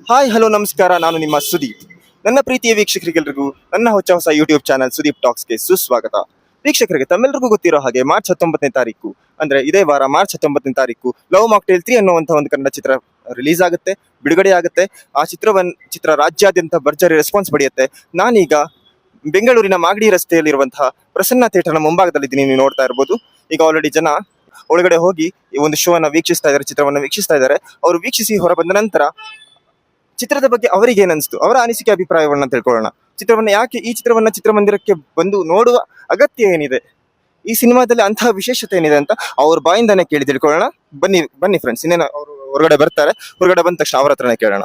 Hi hello ನಮಸ್ಕಾರ, ನಾನು ನಿಮ್ಮ ಸುದೀಪ್. ನನ್ನ ಪ್ರೀತಿಯ ವೀಕ್ಷಕರಿಗೆಲ್ಲರಿಗೂ ನನ್ನ ಹೊಸ ಯೂಟ್ಯೂಬ್ ಚಾನಲ್ ಸುದೀಪ್ ಟಾಕ್ಸ್ಗೆ ಸುಸ್ವಾಗತ. ವೀಕ್ಷಕರಿಗೆ ತಮ್ಮೆಲ್ಲರಿಗೂ ಗೊತ್ತಿರೋ ಹಾಗೆ ಮಾರ್ಚ್ 19ನೇ ತಾರೀಕು ಅಂದ್ರೆ ಇದೇ ವಾರ ಮಾರ್ಚ್ 19ನೇ ತಾರೀಕು ಲವ್ ಮಾಕ್ಟೇಲ್ 3 ಅನ್ನುವಂಥ ಒಂದು ಕನ್ನಡ ಚಿತ್ರ ರಿಲೀಸ್ ಆಗುತ್ತೆ, ಬಿಡುಗಡೆ ಆಗುತ್ತೆ. ಆ ಚಿತ್ರ ರಾಜ್ಯಾದ್ಯಂತ ಭರ್ಜರಿ ರೆಸ್ಪಾನ್ಸ್ ಪಡೆಯುತ್ತೆ. ನಾನೀಗ ಬೆಂಗಳೂರಿನ ಮಾಗಡಿ ರಸ್ತೆಯಲ್ಲಿರುವಂತಹ ಪ್ರಸನ್ನ ಥಿಯೇಟರ್ನ ಮುಂಭಾಗದಲ್ಲಿದ್ದೀನಿ. ನೀವು ನೋಡ್ತಾ ಇರ್ಬೋದು. ಈಗ ಆಲ್ರೆಡಿ ಜನ ಒಳಗಡೆ ಹೋಗಿ ಈ ಒಂದು ಶೋ ಅನ್ನ ವೀಕ್ಷಿಸ್ತಾ ಇದ್ದಾರೆ, ಚಿತ್ರವನ್ನು ವೀಕ್ಷಿಸ್ತಾ ಇದ್ದಾರೆ. ಅವರು ವೀಕ್ಷಿಸಿ ಹೊರ ಬಂದ ನಂತರ ಚಿತ್ರದ ಬಗ್ಗೆ ಅವರಿಗೆ ಏನನ್ನಿಸ್ತು, ಅವರ ಅನಿಸಿಕೆ ಅಭಿಪ್ರಾಯವನ್ನ ತಿಳ್ಕೊಳ್ಳೋಣ. ಈ ಚಿತ್ರವನ್ನ ಚಿತ್ರಮಂದಿರಕ್ಕೆ ಬಂದು ನೋಡುವ ಅಗತ್ಯ ಏನಿದೆ, ಈ ಸಿನಿಮಾದಲ್ಲಿ ಅಂತಹ ವಿಶೇಷತೆ ಏನಿದೆ ಅಂತ ಅವ್ರ ಬಾಯಿಂದಾನೆ ಕೇಳಿ ತಿಳ್ಕೊಳ್ಳೋಣ. ಬನ್ನಿ ಬನ್ನಿ ಫ್ರೆಂಡ್ಸ್, ಇನ್ನೇನು ಅವರು ಹೊರಗಡೆ ಬರ್ತಾರೆ. ಹೊರಗಡೆ ಬಂದ ತಕ್ಷಣ ಅವ್ರ ಹತ್ರನೇ ಕೇಳೋಣ.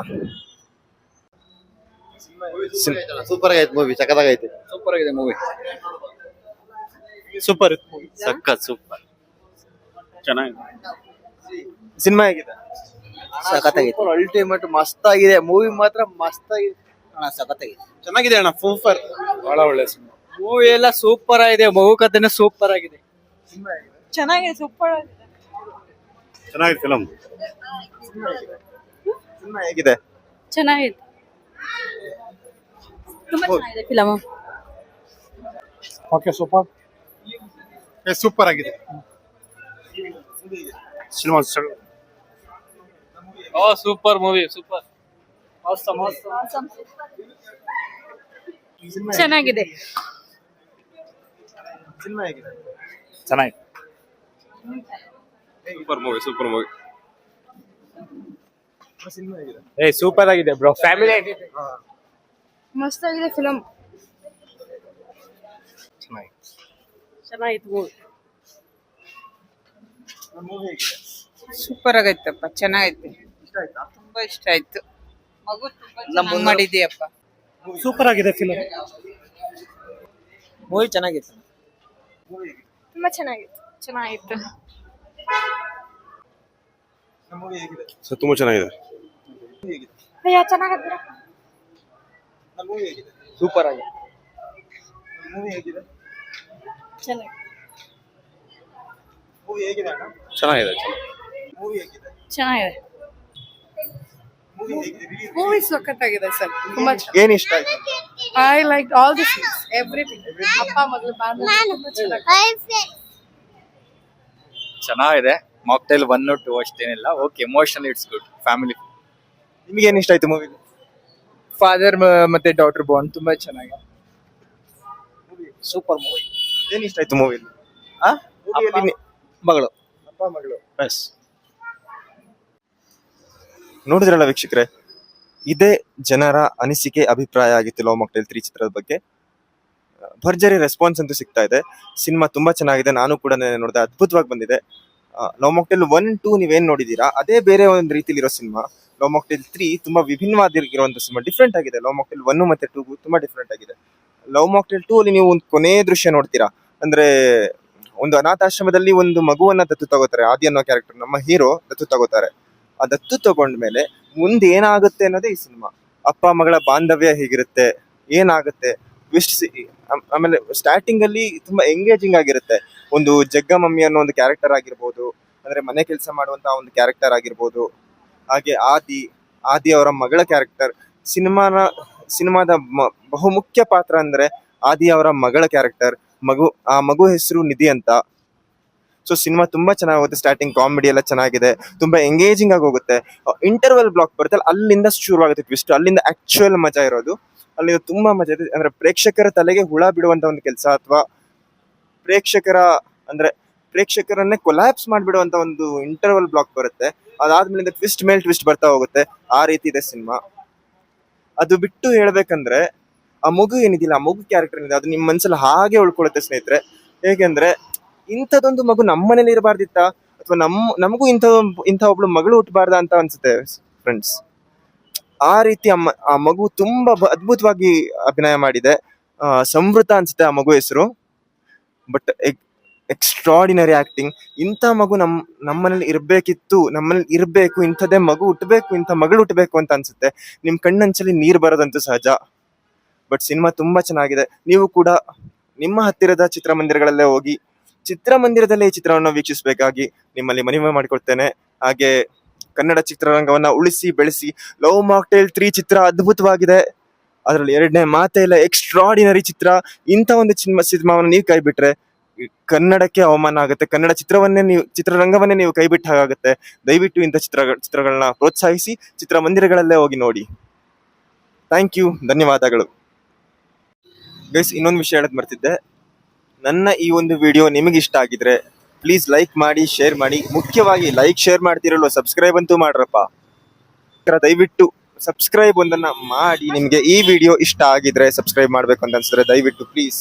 ಸೂಪರ್ ಆಗೈತೆ ಮೂವಿ, ಸಖತ್ತಾಗೈತೆ. ಸೂಪರ್ ಆಗಿದೆ ಮೂವಿ. ಸೂಪರ್ ಸಖತ್ ಸೂಪರ್ ಚೆನ್ನಾಗಿದೆ ಸಿನಿಮಾ ಹೇಗಿದೆ? ಸಖತ್ತಾಗೈತೆ. ಅಲ್ಟಿಮೇಟ್ ಮಸ್ತ್ ಆಗಿದೆ ಮೂವಿ, ಮಾತ್ರ ಮಸ್ತ್ ಆಗಿದೆ. ಸಖತ್ತಾಗಿದೆ, ಚೆನ್ನಾಗಿದೆ ಅಣ್ಣ. ಸೂಪರ್, ಬಹಳ ಒಳ್ಳೆ ಸಿನಿಮಾ. ಮೂವಿ ಎಲ್ಲ ಸೂಪರ್ ಆಗಿದೆ. ಮಗು ಕಥೆನೇ ಸೂಪರ್ ಆಗಿದೆ. ಚೆನ್ನಾಗಿದೆ, ಸೂಪರ್ ಆಗಿದೆ. ಚೆನ್ನಾಗಿದೆ ಫಿಲಂ. ಸಿನಿಮಾ ಹೇಗಿದೆ? ಚೆನ್ನಾಗಿದೆ, ತುಂಬಾ ಚೆನ್ನಾಗಿದೆ ಫಿಲಮ್. Okay, super. ಸೂಪರ್ ಆಗಿದೆ ಸಿನಿಮಾ. Super movie, super. ಚೆನ್ನಾಗಿದೆ. ಸಿನಿಮಾ ಹೇಗಿದೆ? ಚೆನ್ನಾಗಿದೆ. Super movie, super movie. Cinema ಹೇಗಿದೆ? ಸೂಪರ್ ಆಗಿದೆ ಬ್ರೋ. ಫ್ಯಾಮಿಲಿ ಮಸ್ತ್ ಆಗಿದೆ ಫಿಲಮ್. ಚೆನ್ನಾಗಿತ್ತು ಮೂವಿ. ಸೂಪರ್ ಆಗೈತಪ್ಪ, ಚೆನ್ನಾಗೈತೆ. ತುಂಬಾ ಇಷ್ಟ ಆಯ್ತು. ಮಗು ತುಂಬಾ ಮಾಡಿದ್ಯಪ್ಪ. ಸೂಪರ್ ಆಗಿದೆ ಫಿಲಂ. ಮೂವಿ ಚೆನ್ನಾಗಿತ್ತು. ತುಂಬಾ ಚೆನ್ನಾಗಿತ್ತು. ತುಂಬಾ ಚೆನ್ನಾಗಿದೆ. ಅಯ್ಯೋ ಚೆನ್ನಾಗಿದೆ. ಸೂಪರ್ ಆಗಿದೆ. ಚೆನ್ನಾಗಿದೆ. ಚೆನ್ನಾಗಿದೆ. ಚೆನ್ನಾಗಿದೆ. ಮೂವಿ ಸಖತ್ತಾಗಿದೆ ಸರ್, ತುಂಬಾ ಏನ್ ಇಷ್ಟ ಆಯ್ತು? I like all the scenes, everything. ಅಪ್ಪ ಮಗಳು ಚೆನ್ನಾಗಿದೆ. ಮಾಕ್ಟೈಲ್ 1 2 ಅಷ್ಟೇನಿಲ್ಲ. Okay, emotional it's good. Family. ನಿಮಗೆ ಏನ್ ಇಷ್ಟ ಆಯ್ತು ಮೂವಿ? ಫಾದರ್ ಮತ್ತೆ ಡಾಟರ್ ಬಾಂಡ್ ತುಂಬಾ ಚೆನ್ನಾಗಿದೆ. Super movie. ಏನ್ ಇಷ್ಟ ಆಯ್ತು ಮೂವಿಲಿ? ಮಗಳು ಅಪ್ಪ ಮಗಳು. ನೋಡಿದ್ರಲ್ಲ ವೀಕ್ಷಕರೇ, ಇದೇ ಜನರ ಅನಿಸಿಕೆ ಅಭಿಪ್ರಾಯ ಆಗಿತ್ತು ಲವ್ ಮಾಕ್ಟೇಲ್ 3 ಚಿತ್ರದ ಬಗ್ಗೆ. ಭರ್ಜರಿ ರೆಸ್ಪಾನ್ಸ್ ಅಂತೂ ಸಿಗ್ತಾ ಇದೆ. ಸಿನಿಮಾ ತುಂಬಾ ಚೆನ್ನಾಗಿದೆ. ನಾನು ಕೂಡ ನೋಡಿದೆ, ಅದ್ಭುತವಾಗಿ ಬಂದಿದೆ. ಲವ್ ಮಾಕ್ಟೇಲ್ 1 2 ನೀವೇನ್ ನೋಡಿದೀರಾ ಅದೇ ಬೇರೆ ಒಂದು ರೀತಿಲಿರೋ ಸಿನಿಮಾ. ಲವ್ ಮಾಕ್ಟೇಲ್ 3 ತುಂಬಾ ವಿಭಿನ್ನವಾಗಿರುವಂತ ಸಿನಿಮಾ, ಡಿಫ್ರೆಂಟ್ ಆಗಿದೆ. ಲವ್ ಮಾಕ್ಟೇಲ್ 1 ಮತ್ತೆ 2 ತುಂಬಾ ಡಿಫ್ರೆಂಟ್ ಆಗಿದೆ. ಲವ್ ಮಾಕ್ಟೇಲ್ 2 ಅಲ್ಲಿ ನೀವು ಒಂದು ಕೊನೆ ದೃಶ್ಯ ನೋಡ್ತೀರಾ. ಅಂದ್ರೆ ಒಂದು ಅನಾಥಾಶ್ರಮದಲ್ಲಿ ಒಂದು ಮಗುವನ್ನ ದತ್ತು ತಗೋತಾರೆ. ಆದಿ ಅನ್ನೋ ಕ್ಯಾರೆಕ್ಟರ್, ನಮ್ಮ ಹೀರೋ ದತ್ತು ತಗೋತಾರೆ. ಆ ದತ್ತು ತಗೊಂಡ್ಮೇಲೆ ಮುಂದೆ ಏನಾಗುತ್ತೆ ಅನ್ನೋದೇ ಈ ಸಿನಿಮಾ. ಅಪ್ಪ ಮಗಳ ಬಾಂಧವ್ಯ ಹೇಗಿರುತ್ತೆ, ಏನಾಗುತ್ತೆ, ಆಮೇಲೆ ಸ್ಟಾರ್ಟಿಂಗ್ ಅಲ್ಲಿ ತುಂಬಾ ಎಂಗೇಜಿಂಗ್ ಆಗಿರುತ್ತೆ. ಒಂದು ಜಗ್ಗ ಮಮ್ಮಿ ಅನ್ನೋ ಒಂದು ಕ್ಯಾರೆಕ್ಟರ್ ಆಗಿರ್ಬೋದು, ಅಂದ್ರೆ ಮನೆ ಕೆಲಸ ಮಾಡುವಂತ ಒಂದು ಕ್ಯಾರೆಕ್ಟರ್ ಆಗಿರ್ಬೋದು. ಹಾಗೆ ಆದಿ ಅವರ ಮಗಳ ಕ್ಯಾರೆಕ್ಟರ್. ಸಿನಿಮಾದ ಬಹುಮುಖ್ಯ ಪಾತ್ರ ಅಂದ್ರೆ ಆದಿ ಅವರ ಮಗಳ ಕ್ಯಾರೆಕ್ಟರ್. ಆ ಮಗು ಹೆಸರು ನಿಧಿ ಅಂತ. ಸೊ ಸಿನಿಮಾ ತುಂಬಾ ಚೆನ್ನಾಗುತ್ತೆ. ಸ್ಟಾರ್ಟಿಂಗ್ ಕಾಮಿಡಿ ಎಲ್ಲ ಚೆನ್ನಾಗಿದೆ, ತುಂಬಾ ಎಂಗೇಜಿಂಗ್ ಆಗಿ ಹೋಗುತ್ತೆ. ಇಂಟರ್ವಲ್ ಬ್ಲಾಕ್ ಬರುತ್ತೆ, ಅಲ್ಲಿಂದ ಶುರುವಾಗುತ್ತೆ ಟ್ವಿಸ್ಟ್. ಅಲ್ಲಿಂದ ಆಕ್ಚುಯಲ್ ಮಜಾ ಇರೋದು. ಅಲ್ಲಿಂದ ತುಂಬಾ ಮಜಾ ಇದೆ. ಅಂದ್ರೆ ಪ್ರೇಕ್ಷಕರ ತಲೆಗೆ ಹುಳ ಬಿಡುವಂತ ಒಂದು ಕೆಲಸ, ಅಥವಾ ಪ್ರೇಕ್ಷಕರನ್ನೇ ಕೊಲ್ಯಾಪ್ಸ್ ಮಾಡಿಬಿಡುವಂತ ಒಂದು ಇಂಟರ್ವಲ್ ಬ್ಲಾಕ್ ಬರುತ್ತೆ. ಅದಾದ್ಮೇಲೆ ಟ್ವಿಸ್ಟ್ ಮೇಲೆ ಟ್ವಿಸ್ಟ್ ಬರ್ತಾ ಹೋಗುತ್ತೆ. ಆ ರೀತಿ ಇದೆ ಸಿನಿಮಾ. ಅದು ಬಿಟ್ಟು ಹೇಳ್ಬೇಕಂದ್ರೆ ಆ ಮಗು ಏನಿದಿಲ್ಲ, ಆ ಮಗು ಕ್ಯಾರೆಕ್ಟರ್ ಏನಿದೆ, ಅದು ನಿಮ್ಮ ಮನ್ಸಲ್ಲಿ ಹಾಗೆ ಉಳ್ಕೊಳ್ಳುತ್ತೆ ಸ್ನೇಹಿತರೆ. ಹೇಗೆಂದ್ರೆ ಇಂಥದೊಂದು ಮಗು ನಮ್ಮ ಮನೇಲಿ ಇರಬಾರ್ದಿತ್ತ, ಅಥವಾ ನಮಗೂ ಇಂಥ ಒಬ್ಳು ಮಗಳು ಹುಟ್ಟಬಾರ್ದ ಅಂತ ಅನ್ಸುತ್ತೆ ಫ್ರೆಂಡ್ಸ್. ಆ ರೀತಿ ಆ ಮಗು ತುಂಬಾ ಅದ್ಭುತವಾಗಿ ಅಭಿನಯ ಮಾಡಿದೆ. ಸಮೃತ ಅನ್ಸುತ್ತೆ ಆ ಮಗು ಹೆಸರು. But extraordinary acting. ಇಂಥ ಮಗು ನಮ್ಮನೇಲಿ ಇರಬೇಕು, ಇಂಥದೇ ಮಗು ಹುಟ್ಟಬೇಕು, ಇಂಥ ಮಗಳು ಹುಟ್ಟಬೇಕು ಅಂತ ಅನ್ಸುತ್ತೆ. ನಿಮ್ ಕಣ್ಣಂಚಲ್ಲಿ ನೀರು ಬರೋದಂತೂ ಸಹಜ. ಬಟ್ ಸಿನಿಮಾ ತುಂಬಾ ಚೆನ್ನಾಗಿದೆ. ನೀವು ಕೂಡ ನಿಮ್ಮ ಹತ್ತಿರದ ಚಿತ್ರಮಂದಿರಗಳಲ್ಲೇ ಹೋಗಿ ಚಿತ್ರಮಂದಿರದಲ್ಲೇ ಈ ಚಿತ್ರವನ್ನು ವೀಕ್ಷಿಸಬೇಕಾಗಿ ನಿಮ್ಮಲ್ಲಿ ಮನವಿ ಮಾಡಿಕೊಳ್ತೇನೆ. ಹಾಗೆ ಕನ್ನಡ ಚಿತ್ರರಂಗವನ್ನ ಉಳಿಸಿ ಬೆಳೆಸಿ. ಲವ್ ಮಾಕ್ಟೇಲ್ 3 ಚಿತ್ರ ಅದ್ಭುತವಾಗಿದೆ. ಅದರಲ್ಲಿ ಎರಡನೇ ಮಾತೇ ಇಲ್ಲ, ಎಕ್ಸ್ಟ್ರಾಡಿನರಿ ಚಿತ್ರ. ಇಂಥ ಒಂದು ಸಿನಿಮಾವನ್ನು ನೀವು ಕೈ ಬಿಟ್ರೆ ಈ ಕನ್ನಡಕ್ಕೆ ಅವಮಾನ ಆಗುತ್ತೆ. ಕನ್ನಡ ಚಿತ್ರರಂಗವನ್ನೇ ನೀವು ಕೈ ಬಿಟ್ಟ ಹಾಗಾಗುತ್ತೆ. ದಯವಿಟ್ಟು ಇಂಥ ಚಿತ್ರಗಳನ್ನ ಪ್ರೋತ್ಸಾಹಿಸಿ ಚಿತ್ರಮಂದಿರಗಳಲ್ಲೇ ಹೋಗಿ ನೋಡಿ. ಥ್ಯಾಂಕ್ ಯು, ಧನ್ಯವಾದಗಳು. ಗೈಸ್, ಇನ್ನೊಂದು ವಿಷಯ ಹೇಳಕ್ ಮರ್ತಿದ್ದೆ. ನನ್ನ ಈ ಒಂದು ವಿಡಿಯೋ ನಿಮಗೆ ಇಷ್ಟ ಆಗಿದ್ರೆ ಪ್ಲೀಸ್ ಲೈಕ್ ಮಾಡಿ, ಶೇರ್ ಮಾಡಿ. ಮುಖ್ಯವಾಗಿ ಲೈಕ್, ಶೇರ್ ಮಾಡ್ತಿರಲ್ವ, ಸಬ್ಸ್ಕ್ರೈಬ್ ಅಂತೂ ಮಾಡ್ರಪ್ಪ. ದಯವಿಟ್ಟು ಸಬ್ಸ್ಕ್ರೈಬ್ ಒಂದನ್ನ ಮಾಡಿ. ನಿಮಗೆ ಈ ವಿಡಿಯೋ ಇಷ್ಟ ಆಗಿದ್ರೆ, ಸಬ್ಸ್ಕ್ರೈಬ್ ಮಾಡ್ಬೇಕು ಅಂತ ಅನ್ಸಿದ್ರೆ ದಯವಿಟ್ಟು ಪ್ಲೀಸ್